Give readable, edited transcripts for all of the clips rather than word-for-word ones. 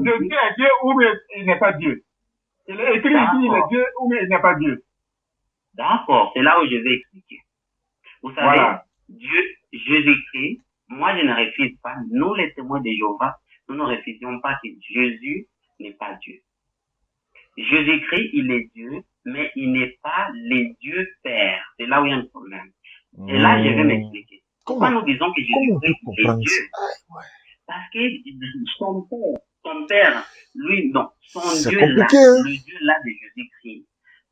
Jésus est Dieu ou bien il n'est pas Dieu. Il est écrit ici, il est Dieu ou bien il n'est pas Dieu. D'accord, c'est là où je vais expliquer. Vous savez, Voilà. Dieu, Jésus-Christ, moi je ne refuse pas, nous les témoins de Jéhovah, nous ne refusions pas que Jésus n'est pas Dieu. Jésus-Christ, il est Dieu, mais il n'est pas le Dieu Père. C'est là où il y a un problème. Et là, je vais m'expliquer. Pourquoi nous disons que Jésus-Christ est Dieu? Parce que son père, lui, non, son Dieu là, le Dieu là de Jésus-Christ,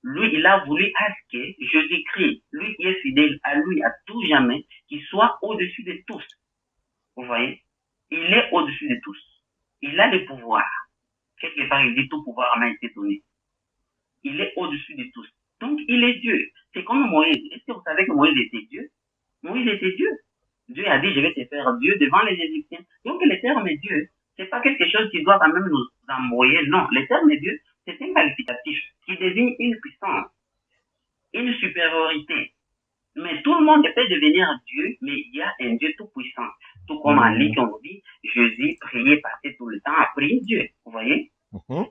lui, il a voulu à ce que Jésus-Christ, lui qui est fidèle à lui à tout jamais, qu'il soit au-dessus de tous. Vous voyez? Il est au-dessus de tous. Il a le pouvoir. Quelque part, il dit tout pouvoir m'a été donné. Il est au-dessus de tous. Donc, il est Dieu. C'est comme Moïse. Est-ce que vous savez que Moïse était Dieu? Moïse était Dieu. Dieu a dit, je vais te faire Dieu devant les Égyptiens. Donc, le terme Dieu, c'est pas quelque chose qui doit quand même nous embrouiller. Non, le terme Dieu, c'est un qualificatif qui désigne une puissance, une supériorité. Mais tout le monde peut devenir Dieu, mais il y a un Dieu tout puissant. Tout comme en Luc, on dit, Jésus priait, passait tout le temps à prier Dieu. Vous voyez?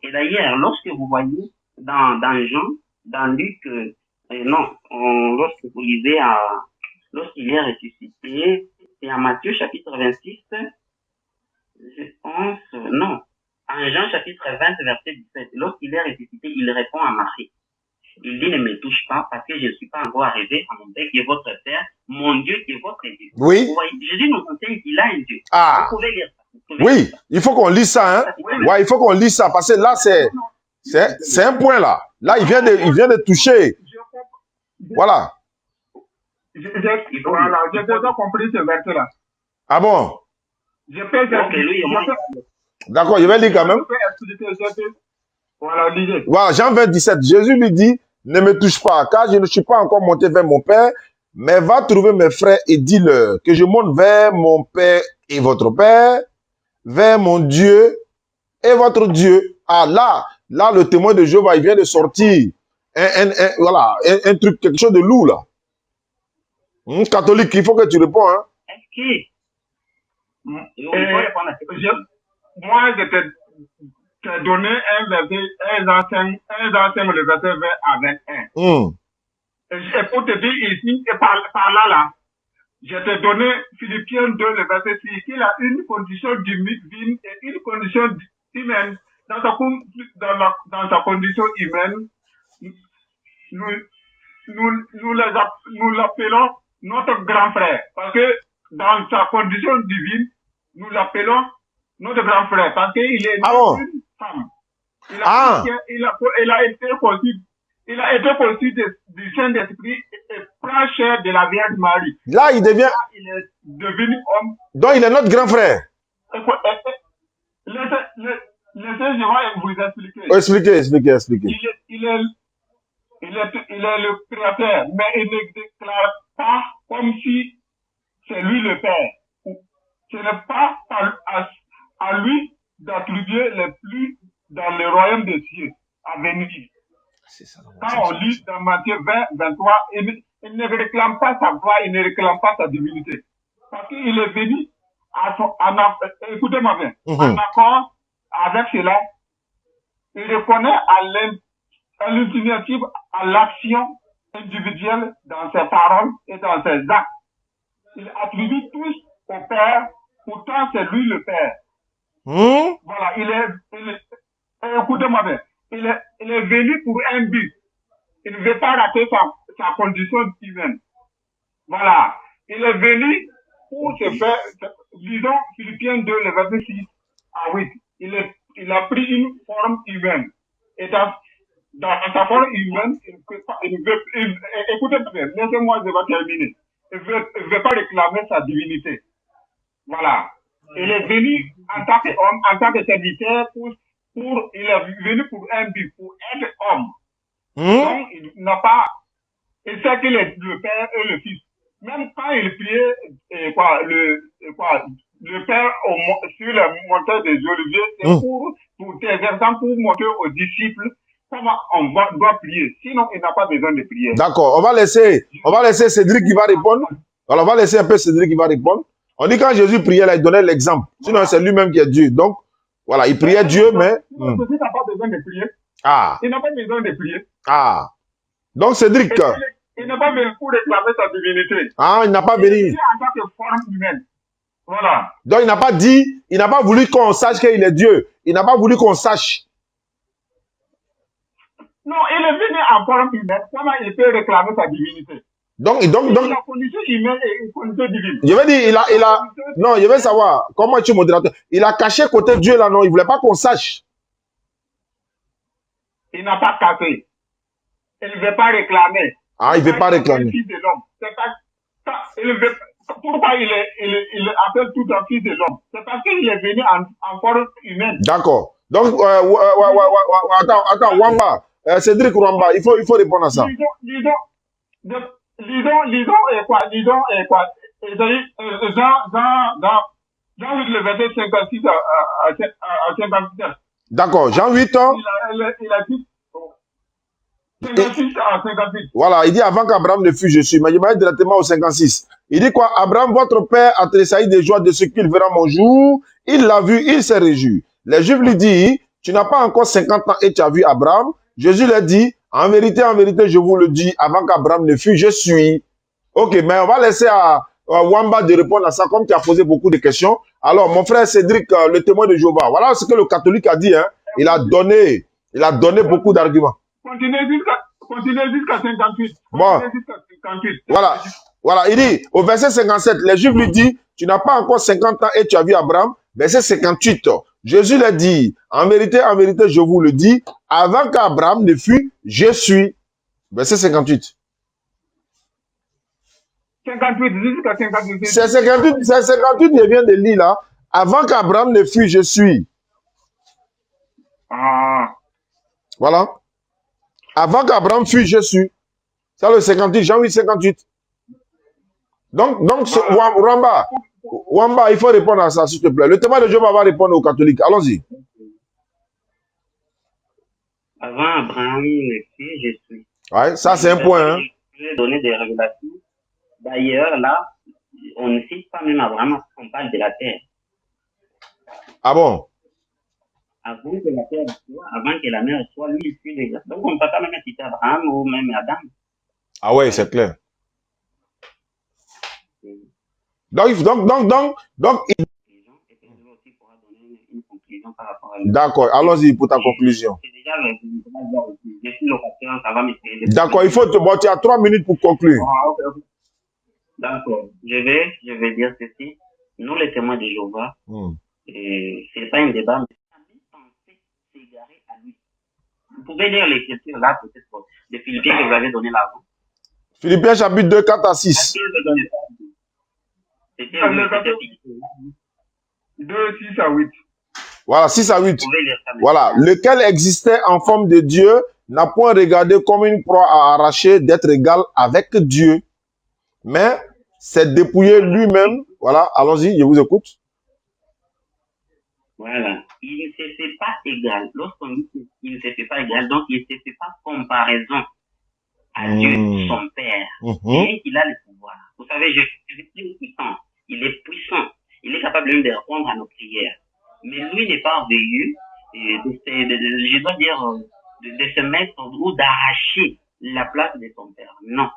Et d'ailleurs, lorsque vous voyez dans Jean, dans Luc, lorsque vous lisez lorsqu'il est ressuscité, c'est en Matthieu chapitre 26, je pense, non, en Jean chapitre 20, verset 17, lorsqu'il est ressuscité, il répond à Marie. Il dit, ne me touche pas parce que je ne suis pas encore arrivé à mon Père qui est votre Père, mon Dieu qui est votre Dieu. Oui. Vous voyez, Jésus nous enseigne qu'il a un Dieu. Ah. Vous pouvez lire ça. Oui, il faut qu'on lise ça, hein. Ouais, il faut qu'on lise ça parce que là, c'est un point là. Là, il vient de toucher. Voilà. J'ai déjà compris ce verset-là. Ah bon? Je peux D'accord, je vais lire quand même. Voilà, lisez. Voilà, Jean 20, 17. Jésus lui dit, ne me touche pas, car je ne suis pas encore monté vers mon Père, mais va trouver mes frères et dis-leur que je monte vers mon Père et votre Père, vers mon Dieu et votre Dieu. Ah, là, le témoin de Jéhovah, il vient de sortir voilà, un truc, quelque chose de lourd, là. Catholique, il faut que tu réponds, hein. Est-ce que... Moi, je t'ai donné un verset, un ancien, le verset 20 avec 1. Et pour te dire ici, et par là, je t'ai donné Philippiens 2, le verset 6, qu'il a une condition divine et une condition humaine. Dans sa condition humaine, nous l'appelons notre grand frère. Parce que dans sa condition divine, nous l'appelons notre grand frère. Parce qu'il est une femme. Il a été conçu du Saint-Esprit et prend chair de la Vierge Marie. Là, il est devenu homme. Donc, il est notre grand frère. Laissez, je vais vous expliquer. Expliquez. Il est le créateur, mais il ne déclare pas comme si c'est lui le Père. Ce n'est pas à lui d'attribuer les plus dans le royaume des cieux à venir. Quand on lit dans Matthieu 20, 23, il ne réclame pas sa voix, il ne réclame pas sa divinité. Parce qu'il est venu écoutez-moi bien, en accord avec cela, il reconnaît à l'initiative, à l'action individuelle dans ses paroles et dans ses actes. Il attribue tous au Père, pourtant c'est lui le Père. Voilà, écoutez-moi bien, il est venu pour un but. Il ne veut pas rater sa condition humaine. Voilà, il est venu pour se faire, disons, Philippiens 2, le verset 6 à 8. Il a pris une forme humaine. Et dans sa forme humaine, écoutez-moi bien, laissez-moi, je vais terminer. Il ne veut pas réclamer sa divinité. Voilà. Il est venu en tant qu'homme, en tant que serviteur, il est venu pour un but, pour être homme. Donc, il sait qu'il est le Père et le Fils. Même quand il priait, le Père sur la montagne des Oliviers, c'est pour montrer aux disciples comment on doit prier. Sinon, il n'a pas besoin de prier. D'accord. On va laisser Cédric qui va répondre. Alors, on va laisser un peu Cédric qui va répondre. On dit quand Jésus priait, là, il donnait l'exemple. Sinon, c'est lui-même qui est Dieu. Donc, Voilà, il priait Dieu, mais... Jésus n'a pas besoin de prier. Ah, Il n'a pas besoin de prier. ah. Donc, Cédric, Et il n'est pas venu pour réclamer sa divinité. ah, il n'a pas Il est béni. venu en tant que forme humaine. Voilà. Donc, il n'a pas dit, il n'a pas voulu qu'on sache qu'il est Dieu. Il n'a pas voulu qu'on sache. Non, il est venu en forme humaine. Comment il peut réclamer sa divinité? Donc, La condition humaine est une condition divine. je veux dire, non, je veux savoir, comment tu es modérateur? Il a caché côté Dieu là, non, il ne voulait pas qu'on sache. Il n'a pas caché. Il ne veut pas réclamer. Ah, il ne veut pas réclamer. Fils de l'homme. Pourquoi il appelle tout un fils de l'homme? C'est parce qu'il est venu en forme humaine. D'accord. Donc, attends, Wamba, Cédric Wamba, il faut répondre à ça. Lisons quoi? Jean 8, le verset 56 à 57. D'accord, Jean 8. Il a dit 56 à 58. Voilà, il dit avant qu'Abraham ne fût, je suis. Mais je vais directement au 56. Il dit quoi? Abraham, votre père, a tressailli de joie de ce qu'il verra mon jour. Il l'a vu, il s'est réjoui. Les Juifs lui disent, tu n'as pas encore 50 ans et tu as vu Abraham. Jésus leur dit, en vérité, je vous le dis, avant qu'Abraham ne fût, je suis. Ok, mais on va laisser à Wamba de répondre à ça, comme tu as posé beaucoup de questions. Alors, mon frère Cédric, le témoin de Jéhovah, voilà ce que le catholique a dit. Hein. Il a donné beaucoup d'arguments. Continuez jusqu'à 58. Bon. Voilà, il dit, au verset 57, les Juifs lui disent, tu n'as pas encore 50 ans et tu as vu Abraham. Verset 58, Jésus leur dit, en vérité, je vous le dis, avant qu'Abraham ne fût, je suis. Verset 58. 58, jusqu'à 58. C'est 58, je viens de lire là. Avant qu'Abraham ne fût, je suis. Ah. Voilà. Avant qu'Abraham fût, je suis. C'est le 58, Jean 8, 58. Donc Wamba, il faut répondre à ça, s'il te plaît. Le témoin de Jéhovah va répondre aux catholiques. Allons-y. Avant Abraham ne fût, je suis. Ouais, ça c'est un point. Hein. Je vais donner des révélations. D'ailleurs, là, on ne cite pas même Abraham, on parle de la terre. Ah bon? Avant que la terre soit, avant que la mer soit, lui, il fut déjà. Donc, on ne peut pas même citer Abraham ou même Adam. Ah ouais, c'est clair. D'accord, allons-y pour ta conclusion. D'accord, il faut tu as 3 minutes pour conclure. D'accord, je vais dire ceci. Nous, les témoins de Jéhovah, c'est pas un débat, mais penser s'égarer à lui. Vous pouvez lire l'écriture là, peut-être, de Philippiens que vous avez donné là. Philippiens chapitre 2, 4 à 6. C'était 2, 6 à 8. Voilà, 6 à 8. Voilà, lequel existait en forme de Dieu, n'a point regardé comme une proie à arracher d'être égal avec Dieu, mais s'est dépouillé lui-même. Voilà, allons-y, je vous écoute. Voilà, il ne se fait pas égal. Lorsqu'on dit qu'il ne se fait pas égal, donc il ne se fait pas comparaison à Dieu, son Père. Et il a le pouvoir. Vous savez, Jésus est puissant. Il est puissant. Il est capable même de répondre à nos prières. Mais lui n'est pas orgueilleux, je dois dire, de se mettre ou d'arracher la place de son Père. Non.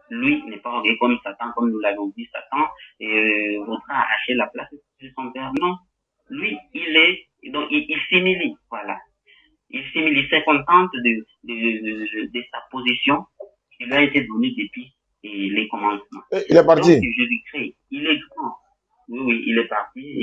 Lui n'est pas orgueilleux comme Satan, comme nous l'avons dit, Satan voudra arracher la place de son Père. Non. Lui, il s'humilie, voilà. Il s'humilie, il se contente de sa position qui lui a été donnée depuis les commencements. Il est parti. Donc, Jésus-Christ, il est grand. Oui, il est parti.